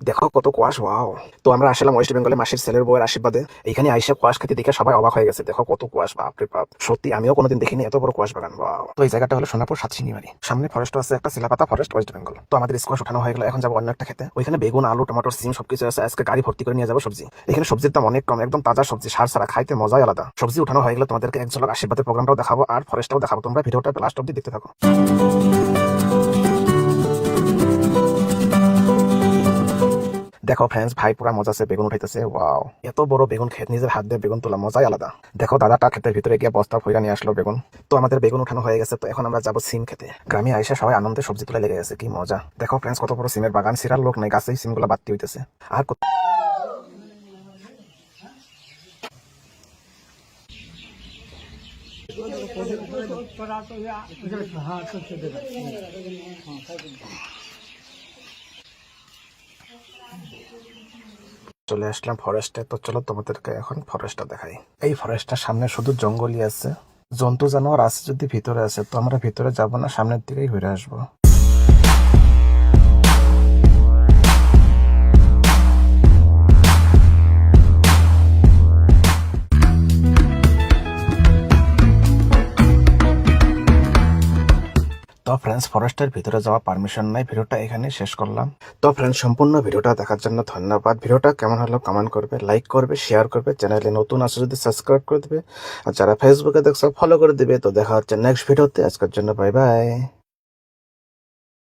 দেখো কত কুয়াশ, ওয়াও। তো আমরা আসলাম ওয়েস্ট বেঙ্গলে মাসির ছেলের বউয়ের আশীর্বাদে। এখানে আইসা কুয়াশ খেতে দেখে সবাই অবাক হয়ে গেছে। দেখো কত কুয়াশ, বাপরে বাপ, সত্যি আমিও কোনোদিন দেখিনি এত বড় কুয়াশ বাগান, ওয়াও। তো এই জায়গাটা হলো সোনাপুর সাতশিনিমারি, সামনে ফরেস্ট আছে একটা, শিলাপাতা ফরেস্ট, ওয়েস্ট বেঙ্গল। তো আমাদের স্কোয়াশ উঠানো হয়ে গেল, এখন যাবো অন্য একটা খেতে। ওইখানে বেগুন, আলু, টমেটো, সিম সবকিছু আছে। আজকে গাড়ি ভর্তি করে নিয়ে যাবো সবজি। এখানে সবজির দাম অনেক কম, একদম তাজা সবজি, সার ছাড়া, খাইতে মজাই আলাদা। সবজি উঠানো হয়ে গেলে তোমাদেরকে এক ঝলক আশীর্বাদের প্রোগ্রামটাও দেখাবো আর ফরেস্টটাও দেখাবো। তোমরা ভিডিওটা লাস্ট অব্দি দেখতে থাকো। দেখো ফ্রেন্ডস, ভাই পুরা মজা আছে, বেগুন উঠাইতেছে, ওয়াও। এত বড় বেগুন খেত, নিজের হাত দিয়ে বেগুন তোলা মজাই আলাদা। দেখো দাদাটা ক্ষেতের ভিতরে গিয়ে বস্তা ভইরা নিয়ে আসলো বেগুন। তো আমাদের বেগুন উঠানো হয়ে গেছে, তো এখন আমরা যাবো সিম খেতে। গ্রামে আইসা সবাই আনন্দে সবজি তোলা লেগে গেছে, কি মজা। দেখো ফ্রেন্ডস, কত বড় সিমের বাগান, সিরার লোক নাই, গাছেই সিমগুলো বাড়তি হইতেছে। আর চলে আসলাম ফরেস্টে। তো চলো তোমাদেরকে এখন ফরেস্টটা দেখাই। এই ফরেস্টটার সামনে শুধু জঙ্গলই আছে, জন্তু জানোয়ার আছে যদি ভিতরে আছে। তো আমরা ভিতরে যাব না, সামনের দিকেই ঘুরে আসবো। তো ফ্রেন্ডস, ফরেস্টের ভিতরে যাওয়া পারমিশন নাই। ভিডিওটা এখানে শেষ করলাম। তো ফ্রেন্ডস, সম্পূর্ণ ভিডিওটা দেখার জন্য ধন্যবাদ। ভিডিওটা কেমন হলো কমেন্ট করবে, লাইক করবে, শেয়ার করবে। চ্যানেলে নতুন আসো যদি সাবস্ক্রাইব করে দেবে, আর যারা ফেসবুকে দেখছো ফলো করে দিবে। তো দেখা হচ্ছে নেক্সট ভিডিওতে। আজকের জন্য বাই বাই।